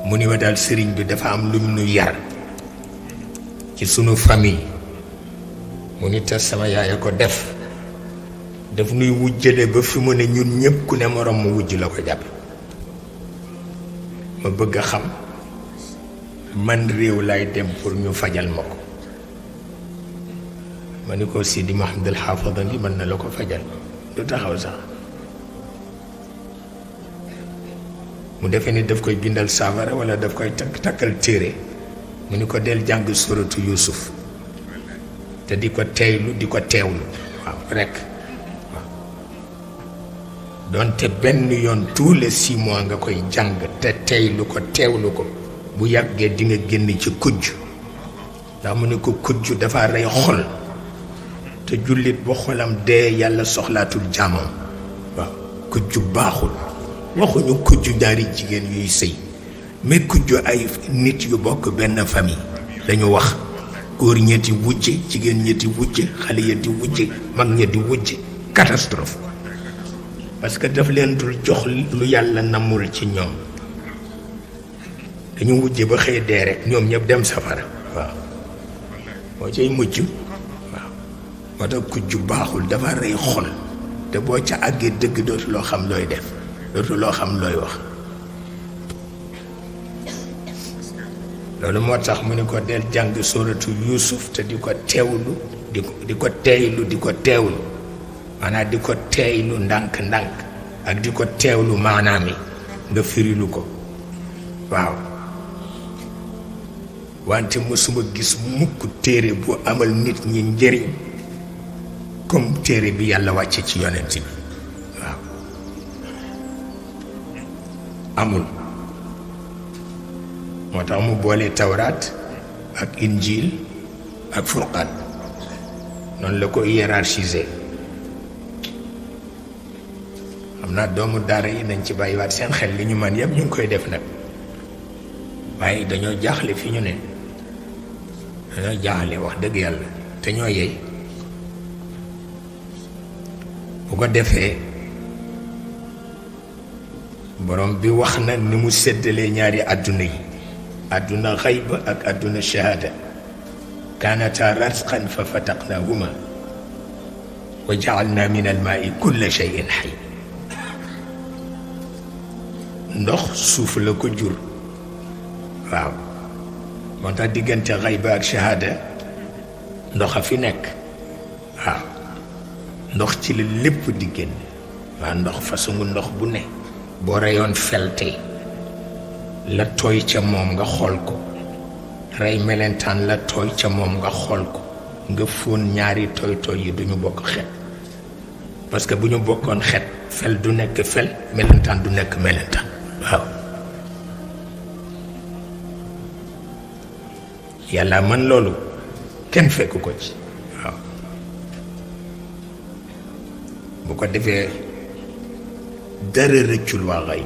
mu ni ma daal sëriñ bi dafa am lu ñu yar ci sunu famille mu ni te sama yaay a ko def daf nuy wujjale ba fi mu ne ñun ñëpp ku ne morom mu wujj la ko jàpp ma bëgg a xam man réew lay dem pour ñu fajal ma ko ma ni ko Sidi Mouhamadul Haafada ngi mën na la ko fajal du taxaw sax mu defee ni daf koy bindal saafara wala daf koy takkal téere mu ni ko del jàng suratu Yuusuf te di ko teeylu di ko teewlu waaw rekk waaw doonte benn yoon tous les 6 mois nga koy jàng te teeylu ko teewlu ko bu yàggee di nga génn ci kujj ndax mu ni ko kujj dafa rey xol te jullit bu xolam dee yàlla soxlaatul jaamam waaw kujj baaxul waxuñu kujj ñaari jigéen yuy sëy mais kujj ay nit yu bokk benn famille dañu wax góor ñetti wujje jigéen ñetti wujje xale ñetti wujje mag ñetti wujje catastrophe parce que daf leen dul jox lu yàlla namul ci ñoom dañu wujje ba xëy dee rek ñoom ñëpp dem safara waaw moo cay mujj waaw moo tax kujj baaxul dafa rey xol te boo ca àggee dëgg dootu loo xam looy def dootu loo xam looy wax loolu moo tax mu ni ko del jàng sóoratu Yuusuf te di ko teewlu di ko teeylu di ko teewlu maanaam di ko teeylu ndànk-ndànk ak di ko teewlu maanaam yi nga firilu ko waaw wante mësuma gis mukk téere bu amal nit ñi njëriñ comme téere bi yàlla wàcce ci yonent bi waaw amul moo tax mu boole tawraat ak injil ak furqaan noonu la ko hiérarchisé xam naa doomu daara yi nañ ci bàyyiwaat seen xel li ñu man yëpp ñu ngi koy def nag waaye dañoo jaaxle fi ñu ne dañoo jaaxle wax dëgg yàlla te ñoo yey bu ko defee borom bi wax na ni mu séddalee ñaari àdduna yi àdduna xayba ak àdduna shahada kaanata ratqan fa fataqnahuma wa jaalna min almaai kulla cheyin xay ndox suuf la ko jur waaw moo tax diggante xayba ak shahada ndox a fi nekk waaw ndox ci la lépp di génn waa ndox façon ndox bu ne boo reyoon felte la tooy ca moom nga xool ko rey melentaan la tooy ca moom nga xool ko nga fóon ñaari tooy tooy yi duñu bokk xet parce que bu ñu bokkoon xet fel du nekk fel melentaan du nekk melentaan waaw yàlla man loolu kenn fekk ko ci waaw bu ko defee dara rëccul waa xay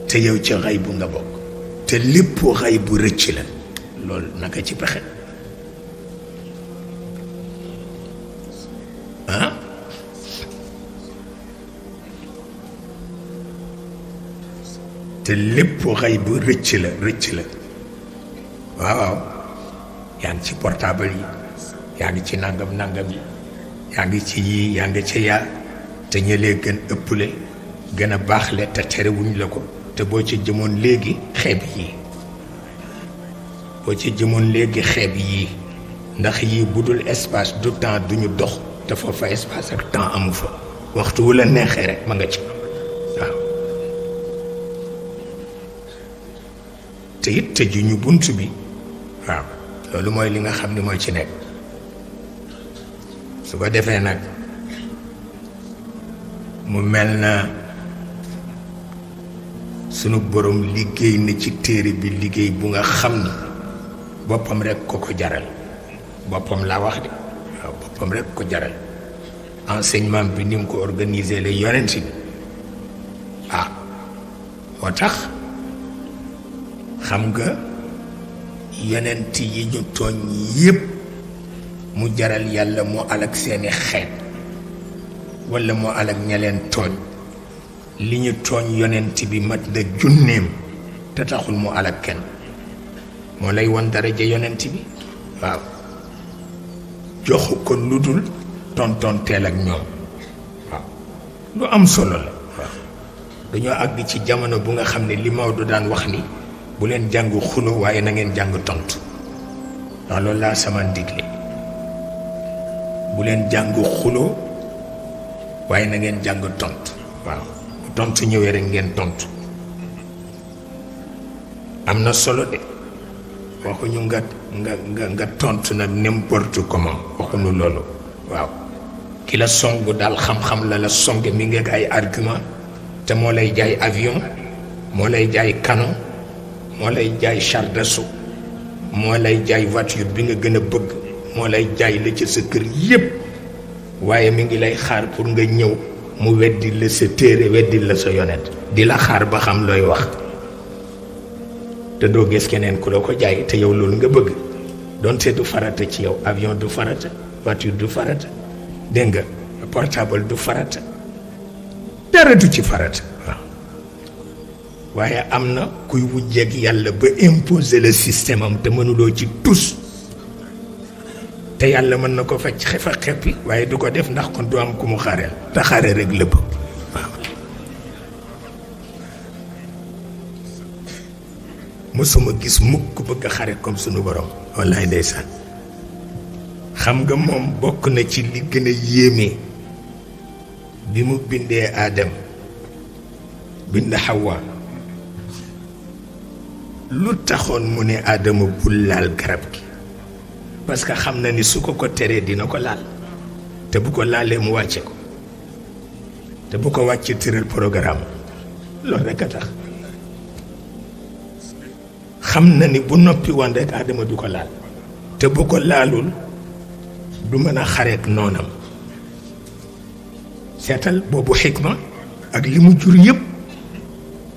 te yow ci xay bu nga bokk te lépp xay bu rëcc la loolu naka ci pexe ah te lépp xay bu rëcc la waaw yaa ngi ci portable yi yaa ngi ci nangam yi yaa ngi ci yii yaa ngi ci yaa te ñëlee gën ëpple gën a baaxle te terewuñ la ko te boo ci jëmoon léegi xeeb yii ndax yii bu dul espace du temps duñu dox te foofa espace ak temps amu fa waxtu wu la neexee rek ma nga ci waaw te it tëjuñu bunt bi waaw loolu mooy li nga xam ni mooy ci nekk su ko defee nag mu mel na sunu borom liggéey na ci téere bi liggéey bu nga xam ni boppam rek ko jaral boppam laa wax de waaw boppam rek ko jaral enseignement bi ni mu ko organiser la yonent bi ah moo tax xam nga yonent yi ñu tooñ yépp mu jaral yàlla moo alak seeni xeet walla moo alak ña leen tooñ li ñu tooñ yonent bi mat na junneem te taxul mu alak kenn moo lay won daraja yonent bi waaw joxu ko lu dul tontonteel ak ñoom waaw lu am solo la waaw dañoo àgg ci jamono bu nga xam ne li Maodo daan wax ni bu leen jàng xulo waaye na ngeen jàng tontu ndax loolu laa sama ndigle bu leen jàng xulo waaye na ngeen jàng tontu waaw bu tontu ñëwee rek ngeen tontu am na solo de waxuñu nga tontu nag n'importe comment waxuñu loolu waaw ki la song daal xam-xam la songe mi ngi ak ay argument te moo lay jaay avion moo lay jaay canon moo lay jaay char d'assaut moo lay jaay voiture bi nga gën a bëgg moo lay jaay la ci sa kër yépp waaye mi ngi lay xaar pour nga ñëw mu weddi la sa téere weddi la sa yonent di la xaar ba xam looy wax te doo gis keneen ku la ko jaay te yow loolu nga bëgg donte du farata ci yow avion du farata voiture du farata dégg nga portable du farata dara du ci farata waaw waaye am na kuy wujjeeg yàlla ba imposer le système am te mënuloo ci tus te yàlla mën na ko faj xefa xeppi waaye du ko def ndax kon du am ku mu xareel te xare rek la bëgg waaw mësuma gis mukk bëgg a xare comme sunu borom wallaay ndeysaan xam nga moom bokk na ci li gën a yéeme bi mu bindee Aadam bind Hawa lu taxoon mu ne Aadama bul laal garab gi parce que xam na ni su ko teree dina ko laal te bu ko laalee mu wàcce ko te bu ko wàcce tëral programme loolu rekk a tax xam na ni bu noppi woon rek Aadama du ko laal te bu ko laalul du mën a xareek noonam seetal boobu xikma ak li mu jur yëpp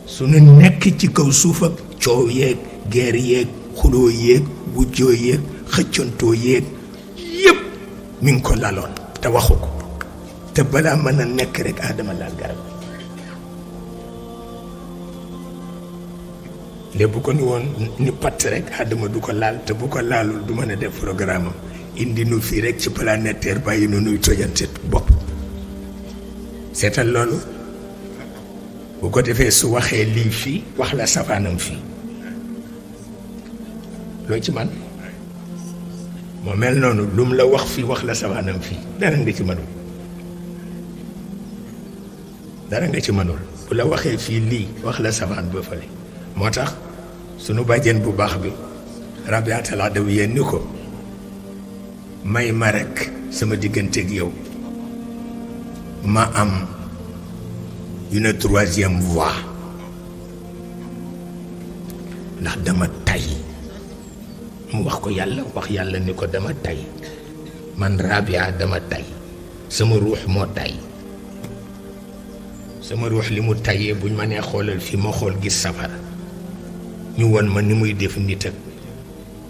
su nu nekk ci kaw suuf ak coow yeeg geer yeeg xuloo yeeg wujjoo yeeg xëccantoo yeeg yëpp mi ngi ko laloon te waxu ko te balaa mën a nekk rek Aadama laal garab léegi bu ko ni woon ni patt rek Aadama du ko laal te bu ko laalul du mën a def programme am indi nu fii rek ci planète Terre bàyyi nu nuy tojante bopp seetal loolu bu ko defee su waxee lii fii wax la safaanam fii loo ci man moo mel noonu lu mu la wax fii wax la safaanam fii dara nga ci mënul dara nga ci mënul bu la waxee fii lii wax la safaan ba fële moo tax sunu bàjjen bu baax bi Rabiatul Adawiya ni ko may ma rekk sama digganteeg yow ma am une troisième voie ndax dama tay mu wax ko yàlla wax yàlla ni ko dama tay man Rabia dama tay sama ruux moo tay sama ruux li mu tayee buñ ma nee xoolal fi ma xool gis safara ñu won ma ni muy def nit ak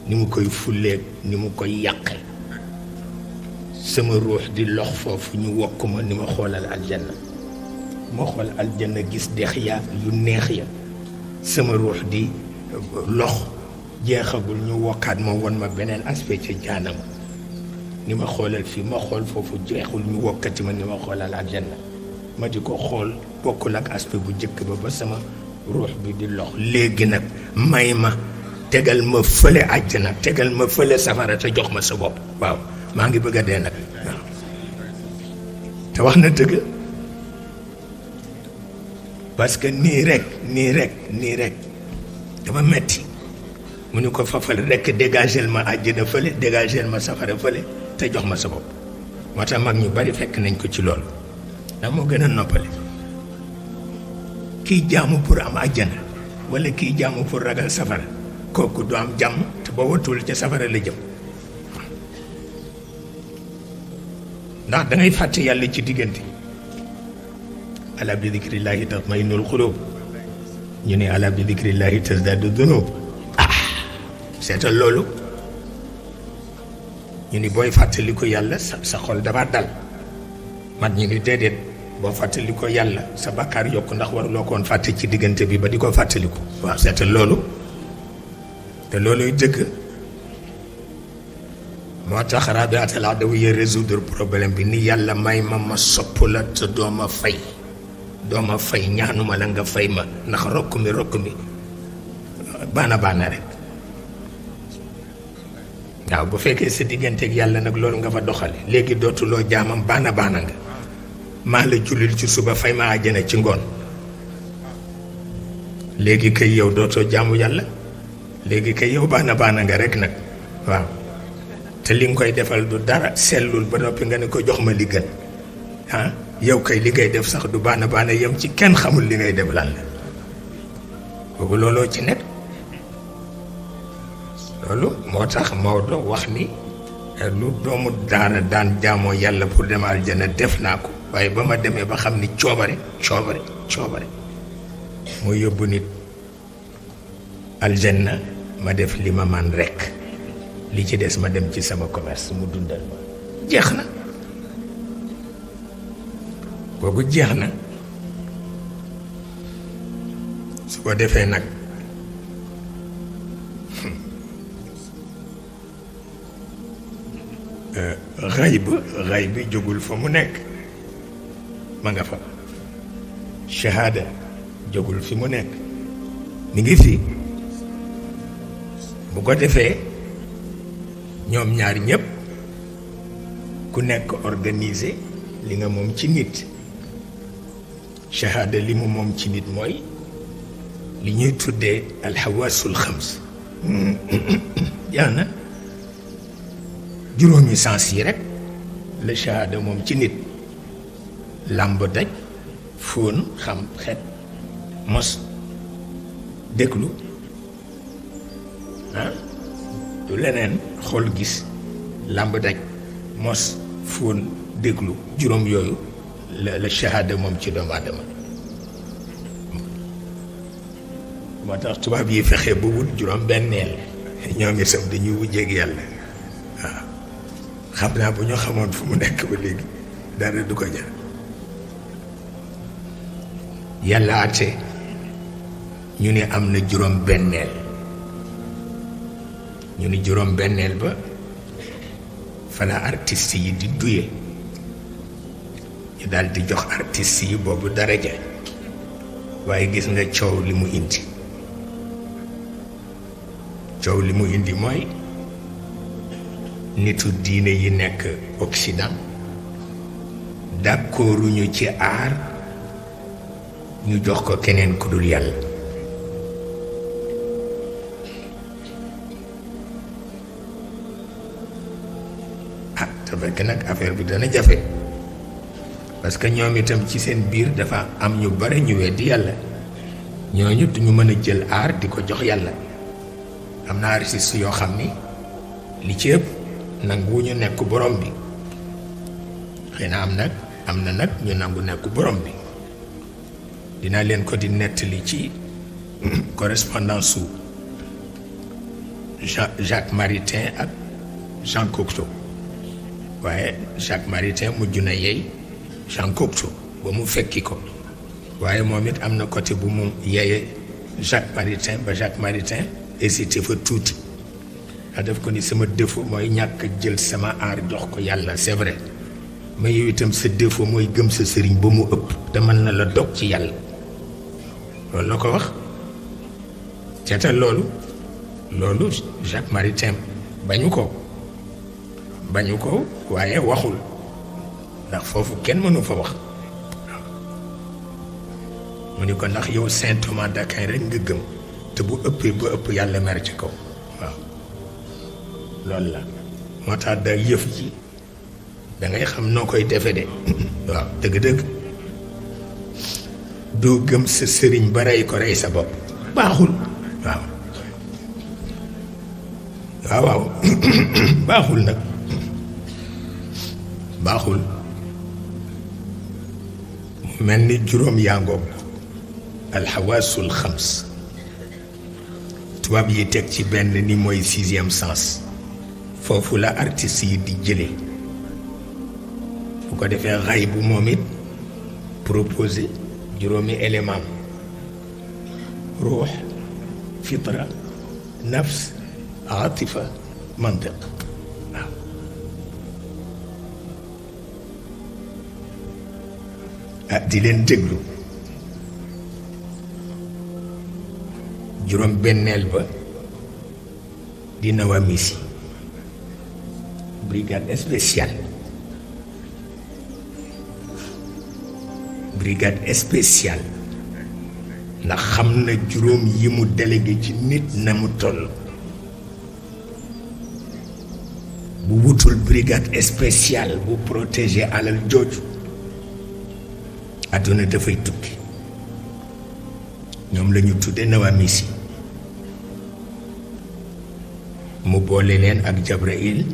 ni mu koy fulleeg ni mu koy yàqe sama ruux di lox foofu ñu wokk ma ni ma xoolal aljanna ma xool aljanna gis dex ya yu neex ya sama ruux di lox jeexagul ñu wokkaat ma won ma beneen aspect ca jaanam ni ma xoolal fii ma xool foofu jeexul ñu wokkati ma ni ma xoolal aljanna ma di ko xool bokkul ak aspect bu njëkk ba sama ruux bi di lox léegi nag may ma tegal ma fële àjjana tegal ma fële safara te jox ma sa bopp waaw maa ngi bëgg a dee nag waaw te wax na dëgg parce que nii rek dama metti mu ni ko fafal rek dégagel ma àjjana fële dégagel ma safara fële te jox ma sa bopp moo tax mag ñu bari fekk nañ ko ci loolu ndax moo gën a noppale kiy jaamu pour am àjjana wala kiy jaamu pour ragal safara kooku du am jàmm te boo watul ca safara la jëm ndax dangay fàtte yàlla ci diggante ala bi dikrillaahi tatma'innul quluub ñu ne ala bi dikrillaahi tasdaadu dunuub seetal loolu ñu ni booy fàttali ko yàlla sa xol dafa dal mat ñu ni déedéet boo fàttali ko yàlla sa bàkkaar yokk ndax waruloo ko woon fàtte ci diggante bi ba di ko fàttaliku. waaw seetal loolu te looluy dëgg. moo tax Rabiatul Adawiya résoudre problème bi ni yàlla may ma sopp la te doo ma fay ñaanuma la nga fay ma ndax rokk mi baana rek. waaw bu fekkee sa digganteeg yàlla nag loolu nga fa doxale léegi dootuloo jaamam baana nga maa la julil ci suba fay ma àjjana ci ngoon léegi kay yow dootoo jaamu yàlla léegi kay yow baana nga rek nag. waaw te li nga koy defal du dara sellul ba noppi nga ne ko jox ma li gën yow kay li ngay def sax du baana yem ci kenn xamul li ngay def lan la boobu looloo ci nekk. loolu moo tax Maodo wax ni lu doomu daara daan jaamoo yàlla pour dem aljana def naa ko waaye ba ma demee ba xam ni coobare mooy yóbbu nit aljanna ma def li ma man rekk li ci des ma dem ci sama commerce mu dundal ma jeex na kooku jeex na. su ko defee nag xay bi jógul fa mu nekk ma nga fa shahada jógul fi mu nekk mi ngi fi. bu ko defee ñoom ñaar ñépp ku nekk organisé li nga moom ci nit. shahada li mu moom ci nit mooy li ñuy tuddee alxawaasul xams yaa na juróomi sens yi rek la shahada moom ci nit. làmb daj fóon xam xet mos déglu du leneen xool gis làmb daj mos fóon déglu juróom yooyu la shahada moom ci doomu aadama. moo tax tubaab yi fexe ba wut juróom benneel ñoom itam dañuy wujjeeg yàlla. waaw xam naa bu ñu xamoon fu mu nekk ba léegi dara du ko jar. yàlla àtte ñu ne am na juróom benneel ñu ni juróom benneel ba fala artiste yi di duye ñu daal di jox artiste yi boobu daraja waaye gis nga coow li mu indi. coow li mu indi mooy nitu diine yi nekk Occident d'accorduñu ci aar ñu jox ko keneen ku dul yàlla. te fekk nag affaire bi dana jafe parce que ñoom itam ci seen biir dafa am ñu bare ñu weddi yàlla ñooñu duñu mën a jël aar di ko jox yàlla. am na artiste yoo xam ni li ci ëpp nangu ñu nekk borom bi xëy na am na nag ñu nangu nekk borom bi. dinaa leen ko di nettali ci correspondance su Jacques Maritain ak Jean Cocteau waaye Jacques Maritain mujj na yey Jean Cocteau ba mu fekki ko waaye moom it am na côté bu mu yeye Jacques Maritain ba Jacques Maritain hésité fa tuuti a def ko ni sama défaut mooy ñàkk jël sama aar jox ko yàlla c'est vrai mais yow itam sa défaut mooy gëm sa sëriñ ba mu ëpp te mën na la dog ci yàlla. loolu la ko wax seetal loolu Jacques Maritain bañu ko waaye waxul ndax foofu kenn mënu fa wax. mu ni ko ndax yow Saint Thomas d'Aquin rek nga gëm te bu ëppee ba ëpp yàlla mer ci kaw. waaw loolu la moo tax da yëf ji da ngay xam noo koy defe de. waaw dëgg-dëgg doo gëm sa sëriñ ba rey ko rey sa bopp baaxul. waaw baaxul nag baaxul. mel ni juróom yaa ngoog alxawaasul xams tubaab yi teg ci benn ni mooy 6e sens foofu la artistes yi di jële bu ko defee xay bu moom it proposé juróomi élément ruux fitra nafs atifa mantiq waaw di leen déglu juróom benneel ba di Nawamisi brigade spéciale ndax xam na juróom yi mu délégué ci nit na mu toll bu wutul brigade spéciale bu protéger alal jooju àdduna dafay tukki ñoom la ñu tudde Nawamisi mu boole leen ak Jabraïl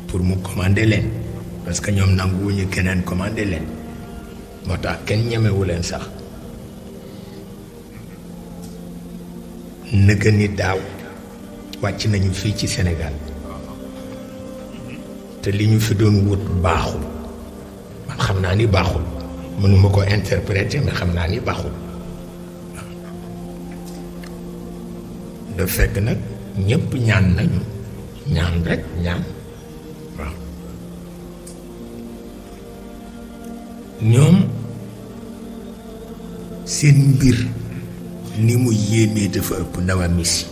pour mu commander leen parce que ñoom nanguwuñu keneen commander leen moo tax kenn ñemewu leen sax nëga ni daaw wàcc nañu fii ci Sénégal te li ñu fi doon wut baaxul man xam naa ni baaxul mënuma ko interpréter mais xam naa ni baaxul da fekk nag ñépp ñaan nañu ñaan rek ñaan waaw ñoom seen mbir ni mu yéemee dafa ëpp Nawamisi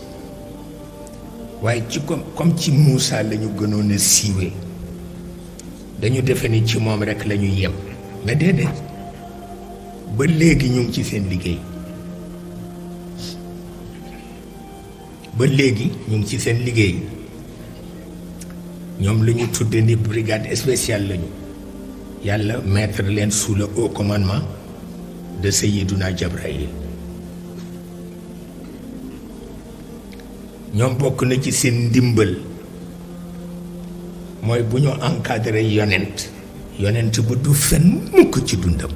waaye ci comme ci Moussa lañu gënoon a siiwee dañu defe ni ci moom rek la ñu yem mais déedéet ba léegi ñu ngi ci seen liggéey ba léegi ñu ngi ci seen liggéey ñoom la ñu tudde ni brigade spéciale lañu yàlla mettre leen sous le haut commandement de Sayyiduna Jabraïl ñoom bokk na ci seen ndimbal mooy bu ñu encadré yonent bu du fen mukk ci dundam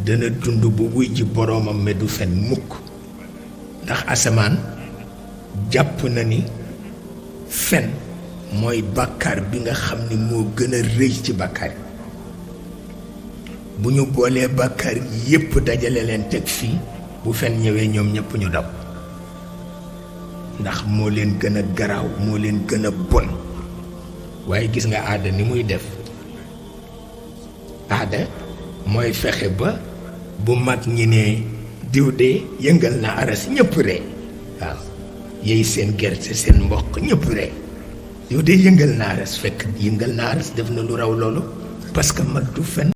dana dund bu wuy ji boroomam mais du fen mukk ndax asamaan jàpp na ni fen mooy bàkkaar bi nga xam ni moo gën a rëy ci bàkkaar yi bu ñu boolee bàkkaar yépp dajale leen teg fii bu fen ñëwee ñoom ñépp ñu daw ndax moo leen gën a garaaw moo leen gën a bon waaye gis nga aada ni muy def aada mooy fexe ba bu mag ñi ne diw de yëngal na aras ñëpp ree waaw yey seen gerte seen mboq ñëpp ree diw de yëngal na aras fekk yëngal na aras def na lu raw loolu parce que mag du fen